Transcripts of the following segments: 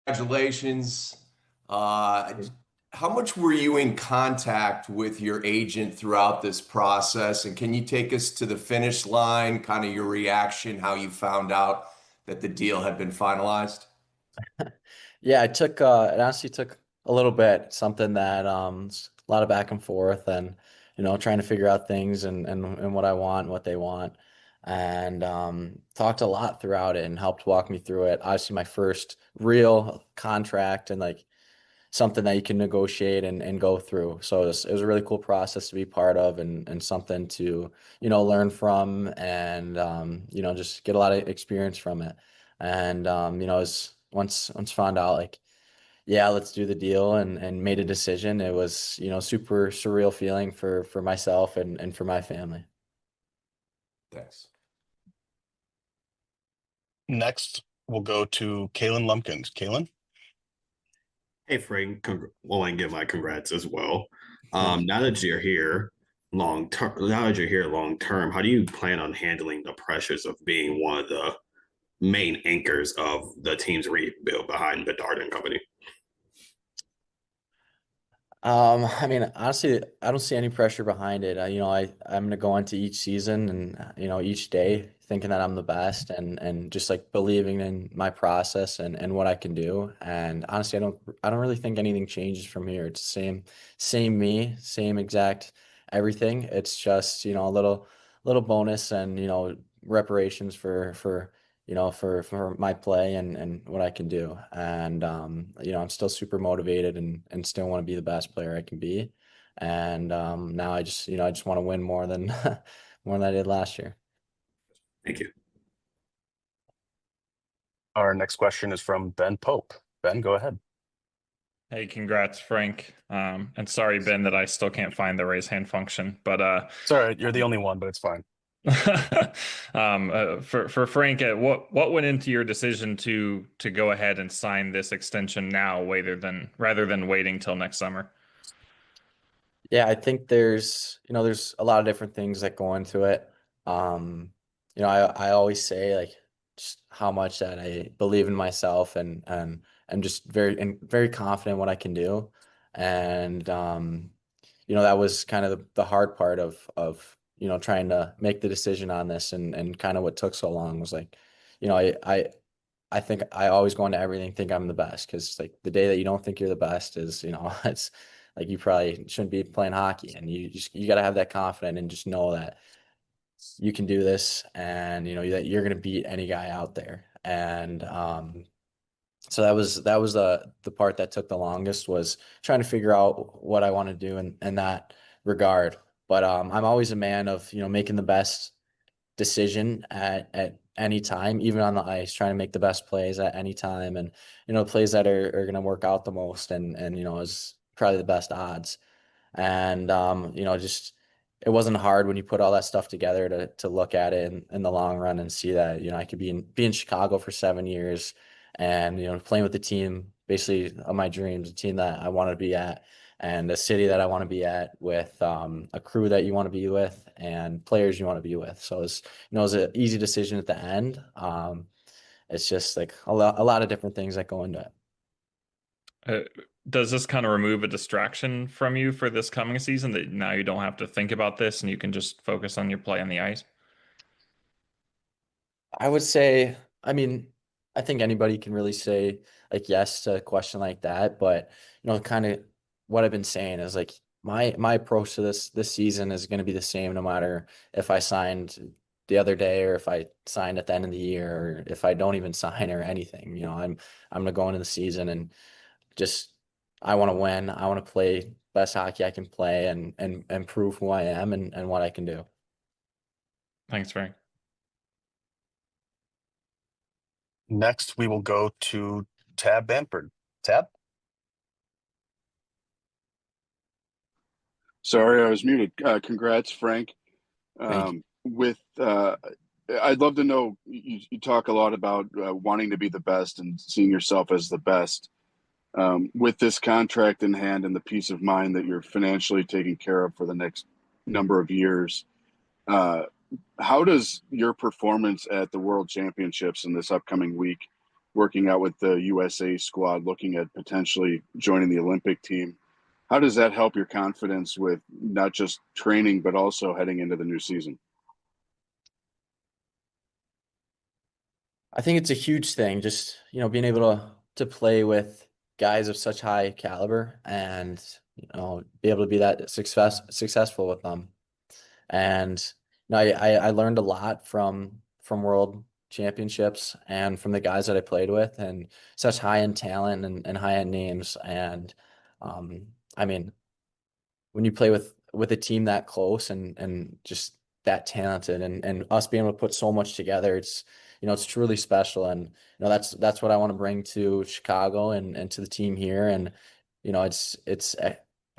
Congratulations. Uh, how much were you in contact with your agent throughout this process? And can you take us to the finish line, kind of your reaction, how you found out that the deal had been finalized? Yeah, it honestly took a little bit, something that a lot of back and forth and trying to figure out things and what I want and what they want. And talked a lot throughout it and helped walk me through it. Obviously my first real contract and like something that you can negotiate and go through. So it was a really cool process to be part of and something to, learn from and just get a lot of experience from it. And it's once found out like, yeah, let's do the deal and made a decision. It was, super surreal feeling for myself and for my family. Thanks. Next, we'll go to Kalen Lumpkins. Kalen? Hey Frank, well, I can give my congrats as well. Thank you. Now that you're here long term, how do you plan on handling the pressures of being one of the main anchors of the team's rebuild behind Bedard and company? I mean, honestly, I don't see any pressure behind it. I'm gonna go into each season and each day thinking that I'm the best and just like believing in my process and what I can do. And honestly, I don't really think anything changes from here. It's the same me, same exact everything. It's just, a little bonus and, reparations for for my play and what I can do. And I'm still super motivated and still want to be the best player I can be. And now I just want to win more than more than I did last year. Thank you. Our next question is from Ben Pope. Ben, go ahead. Hey, congrats, Frank. And sorry, Ben, that I still can't find the raise hand function. But Sorry, you're the only one, but it's fine. for Frank, what went into your decision to go ahead and sign this extension now, rather than waiting till next summer? Yeah, I think there's a lot of different things that go into it. Um, I always say like just how much that I believe in myself and I'm just very confident in what I can do. And that was kind of the hard part of trying to make the decision on this and kind of what took so long was like, you know, I I I think I always go into everything think I'm the best because like the day that you don't think you're the best is it's like you probably shouldn't be playing hockey and you got to have that confidence and just know that you can do this and that you're going to beat any guy out there. And so that was the part that took the longest was trying to figure out what I want to do in that regard. But I'm always a man of making the best decision at any time, even on the ice, trying to make the best plays at any time, and plays that are going to work out the most and is probably the best odds. And just it wasn't hard when you put all that stuff together to look at it in the long run and see that I could be in Chicago for 7 years and playing with the team basically of my dreams, a team that I want to be at and a city that I want to be at with a crew that you want to be with and players you want to be with. So it's an easy decision at the end. It's just like a lot of different things that go into it. Uh, does this kind of remove a distraction from you for this coming season that now you don't have to think about this and you can just focus on your play on the ice? I would say, I mean, I think anybody can really say like yes to a question like that, but kind of what I've been saying is like my approach to this season is going to be the same no matter if I signed the other day or if I signed at the end of the year or if I don't even sign or anything. I'm gonna go into the season and just I want to win. I want to play best hockey I can play and prove who I am and what I can do. Thanks, Frank. Next, we will go to Tab Bamford. Tab? Sorry, I was muted. Congrats, Frank. Thank you. With I'd love to know. You talk a lot about wanting to be the best and seeing yourself as the best. With this contract in hand and the peace of mind that you're financially taken care of for the next number of years, how does your performance at the World Championships in this upcoming week working out with the USA squad, looking at potentially joining the Olympic team. How does that help your confidence with not just training, but also heading into the new season? I think it's a huge thing, just, being able to play with guys of such high caliber and, be able to be that successful with them. And I learned a lot from World Championships and from the guys that I played with, and such high end talent and high end names. And I mean, when you play with a team that close and just that talented, and us being able to put so much together, it's truly special. And that's what I want to bring to Chicago and to the team here. And it's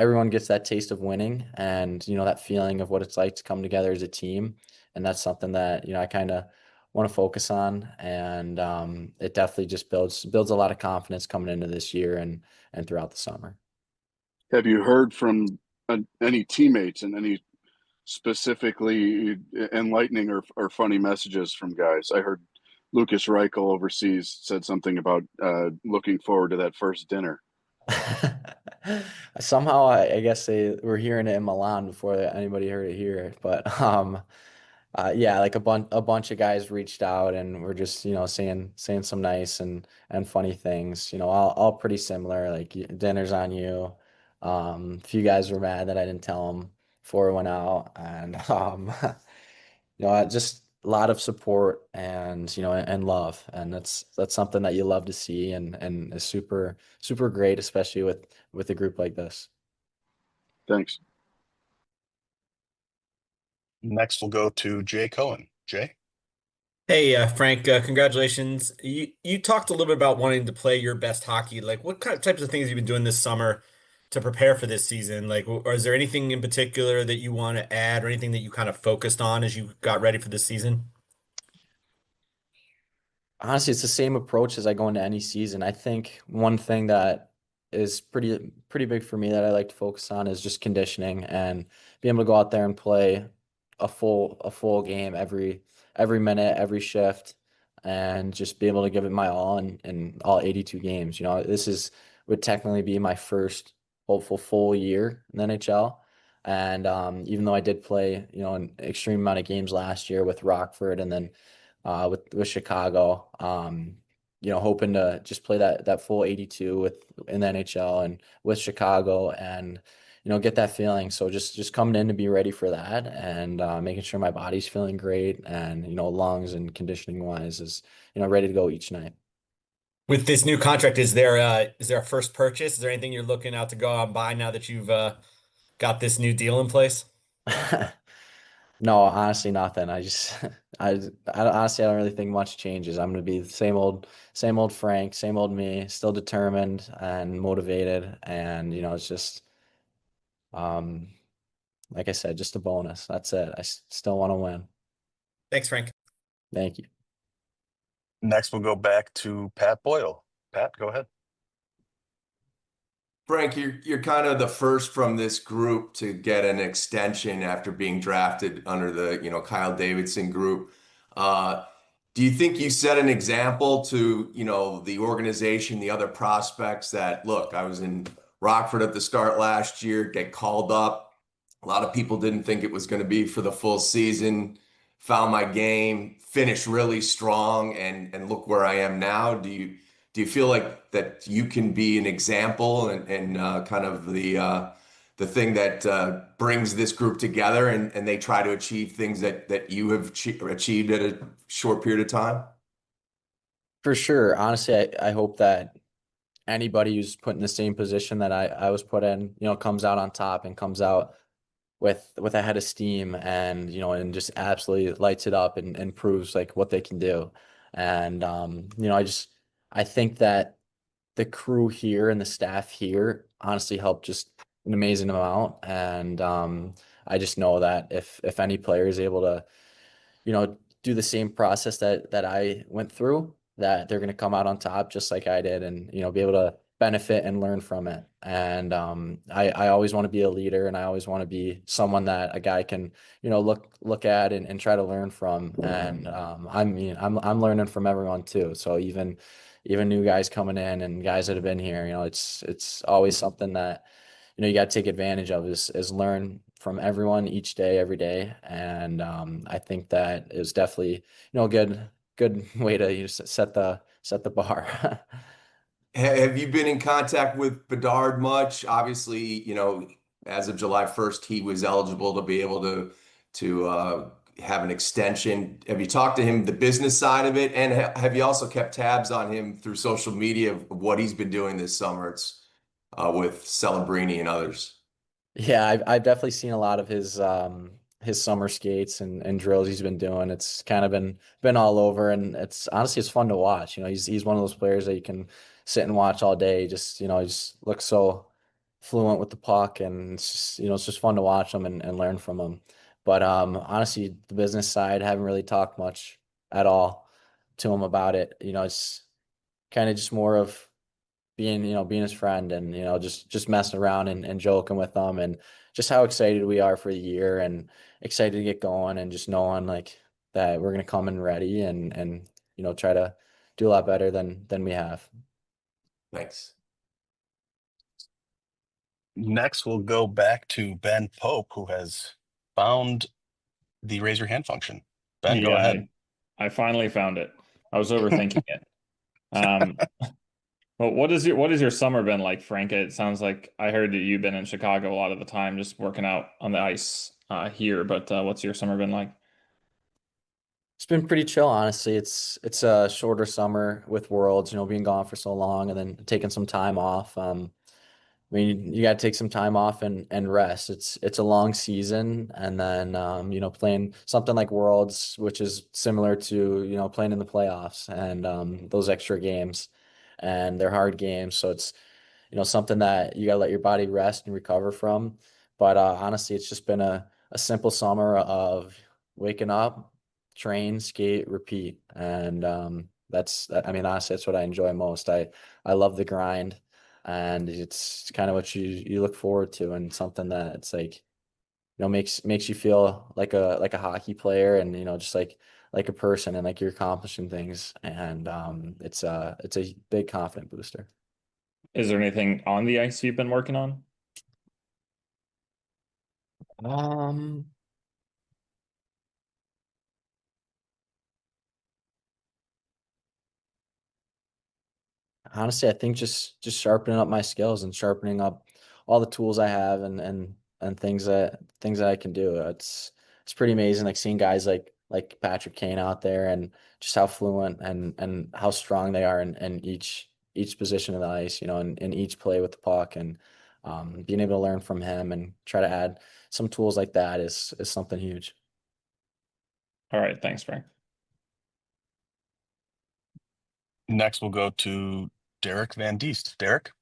everyone gets that taste of winning, and that feeling of what it's like to come together as a team. And that's something that I kind of want to focus on. And it definitely just builds a lot of confidence coming into this year and throughout the summer. Have you heard from any teammates and any specifically enlightening or funny messages from guys? I heard Lucas Reichel overseas said something about looking forward to that first dinner. Somehow, I guess they were hearing it in Milan before anybody heard it here. But yeah, like a bunch of guys reached out and were just saying some nice and funny things. All pretty similar. Like, dinner's on you. A few guys were mad that I didn't tell them before it went out, and just a lot of support and love, and that's something that you love to see, and is super super great, especially with a group like this. Thanks. Next, we'll go to Jay Cohen. Jay? Hey, Frank, congratulations. You talked a little bit about wanting to play your best hockey. Like, what kind of types of things have you been doing this summer to prepare for this season? Like, or is there anything in particular that you want to add, or anything that you kind of focused on as you got ready for this season? Honestly, it's the same approach as I go into any season. I think one thing that is pretty big for me that I like to focus on is just conditioning, and being able to go out there and play a full game every minute, every shift, and just be able to give it my all in all 82 games. This would technically be my first hopeful full year in the NHL. And even though I did play, an extreme amount of games last year with Rockford, and then with Chicago, hoping to just play that full 82 in the NHL and with Chicago, and get that feeling. So just coming in to be ready for that, and making sure my body's feeling great, and lungs and conditioning wise is ready to go each night. With this new contract, is there a first purchase? Is there anything you're looking out to go out and buy now that you've got this new deal in place? No, honestly, nothing. Honestly, I don't really think much changes. I'm gonna be the same old Frank, same old me, still determined and motivated, and it's just um like I said, just a bonus. That's it. I still want to win. Thanks, Frank. Thank you. Next, we'll go back to Pat Boyle. Pat, go ahead. Frank, you're kind of the first from this group to get an extension after being drafted under the Kyle Davidson group. Do you think you set an example to the organization, the other prospects, that look, I was in Rockford at the start last year, get called up. A lot of people didn't think it was going to be for the full season. Found my game, finished really strong, and look where I am now. Do you feel like that you can be an example and kind of the thing that brings this group together, and they try to achieve things that you have achieved at a short period of time? For sure. Honestly, I hope that anybody who's put in the same position that I was put in, comes out on top and comes out with a head of steam, and and just absolutely lights it up and proves like what they can do. And I think that the crew here and the staff here honestly helped just an amazing amount. And I just know that if any player is able to do the same process that I went through, that they're going to come out on top just like I did, and be able to benefit and learn from it. And I always want to be a leader, and I always want to be someone that a guy can look at and try to learn from. And I'm learning from everyone too. So even even new guys coming in and guys that have been here. It's always something that you got to take advantage of is learn from everyone each day, every day. And I think that is definitely a good way to set the bar. Have you been in contact with Bedard much? Obviously, as of July 1st, he was eligible to be able to have an extension. Have you talked to him, the business side of it? And have you also kept tabs on him through social media of what he's been doing this summer? It's with Celebrini and others. Yeah, I've definitely seen a lot of his summer skates and drills he's been doing. It's kind of been all over, and it's honestly it's fun to watch. He's one of those players that you can sit and watch all day. Just he just looks so fluent with the puck, and it's just it's just fun to watch him and learn from him. But honestly, the business side, haven't really talked much at all to him about it. It's kind of just more of being his friend and just messing around and joking with them, and just how excited we are for the year and excited to get going, and just knowing like that we're gonna come in ready and try to do a lot better than we have. Thanks. Next, we'll go back to Ben Pope, who has found the raise your hand function. Ben, go Yeah, ahead. I finally found it. I was overthinking it. Um, well, what has your summer been like, Frank? It sounds like I heard that you've been in Chicago a lot of the time, just working out on the ice here. But what's your summer been like? It's been pretty chill, honestly. It's a shorter summer with Worlds, being gone for so long and then taking some time off. I mean, you got to take some time off and rest. It's a long season, and then playing something like Worlds, which is similar to playing in the playoffs and those extra games, and they're hard games. So it's something that you got to let your body rest and recover from. But honestly, it's just been a simple summer of waking up, train, skate, repeat, and I mean, honestly, that's what I enjoy most. I love the grind, and it's kind of what you look forward to, and something that it's like makes you feel like a hockey player, and just like a person, and like you're accomplishing things, and it's a big confident booster. Is there anything on the ice you've been working on? Um, Honestly, I think just sharpening up my skills and sharpening up all the tools I have and things that I can do. It's pretty amazing, like seeing guys like Patrick Kane out there, and just how fluent and how strong they are in each position of the ice, in each play with the puck, and being able to learn from him and try to add some tools like that is something huge. All right, thanks, Frank. Next, we'll go to Derek Van Diest. Derek?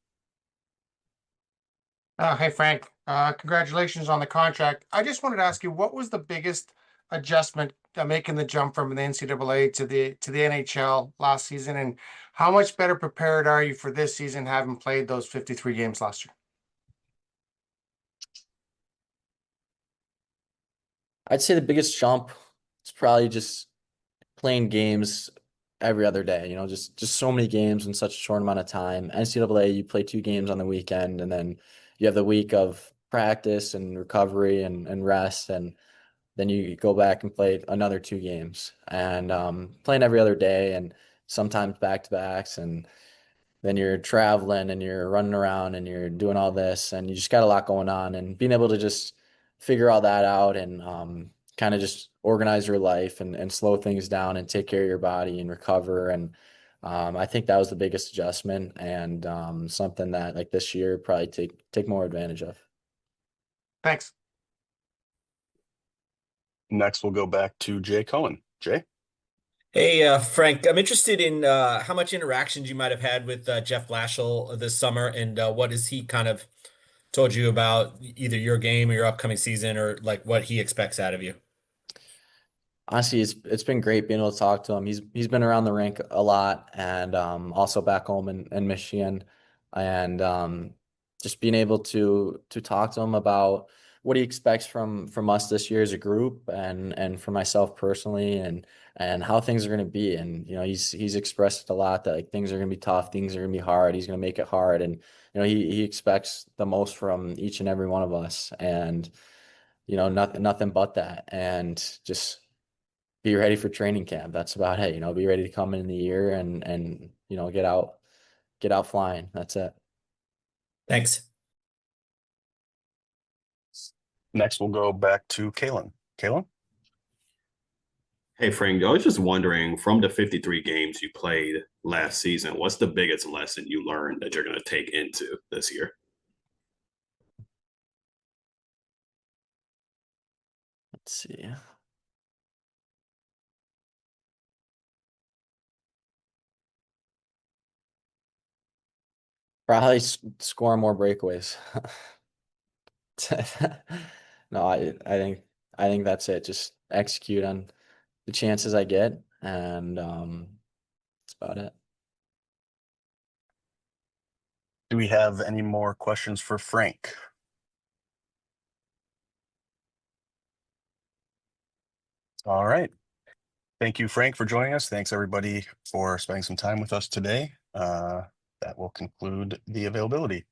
Hey, Frank. Congratulations on the contract. I just wanted to ask you, what was the biggest adjustment making the jump from the NCAA to the NHL last season, and how much better prepared are you for this season, having played those 53 games last year? I'd say the biggest jump is probably just playing games every other day, just so many games in such a short amount of time. NCAA, you play 2 games on the weekend, and then you have the week of practice and recovery and rest, and then you go back and play another 2 games, and playing every other day, and sometimes back to backs, and then you're traveling and you're running around and you're doing all this, and you just got a lot going on, and being able to just figure all that out, and kind of just organize your life and slow things down and take care of your body and recover. And I think that was the biggest adjustment, and something that like this year probably take more advantage of. Thanks. Next, we'll go back to Jay Cohen. Jay? Hey, Frank, I'm interested in how much interactions you might have had with Jeff Blashill this summer, and what has he kind of told you about either your game or your upcoming season, or like what he expects out of you? Honestly, it's been great being able to talk to him. He's been around the rink a lot, and also back home in Michigan, and just being able to talk to him about what he expects from us this year as a group, and for myself personally, and how things are going to be. And he's expressed a lot that like things are going to be tough, things are going to be hard. He's going to make it hard, and he expects the most from each and every one of us, and nothing but that, and just be ready for training camp. That's about it. Be ready to come in the year and get out flying. That's it. Thanks. Next, we'll go back to Kalen. Kalen? Hey, Frank, I was just wondering, from the 53 games you played last season, what's the biggest lesson you learned that you're going to take into this year? Let's see. Probably score more breakaways. No, I think that's it. Just execute on the chances I get, and that's about it. Do we have any more questions for Frank? All right. Thank you, Frank, for joining us. Thanks, everybody, for spending some time with us today. That will conclude the availability.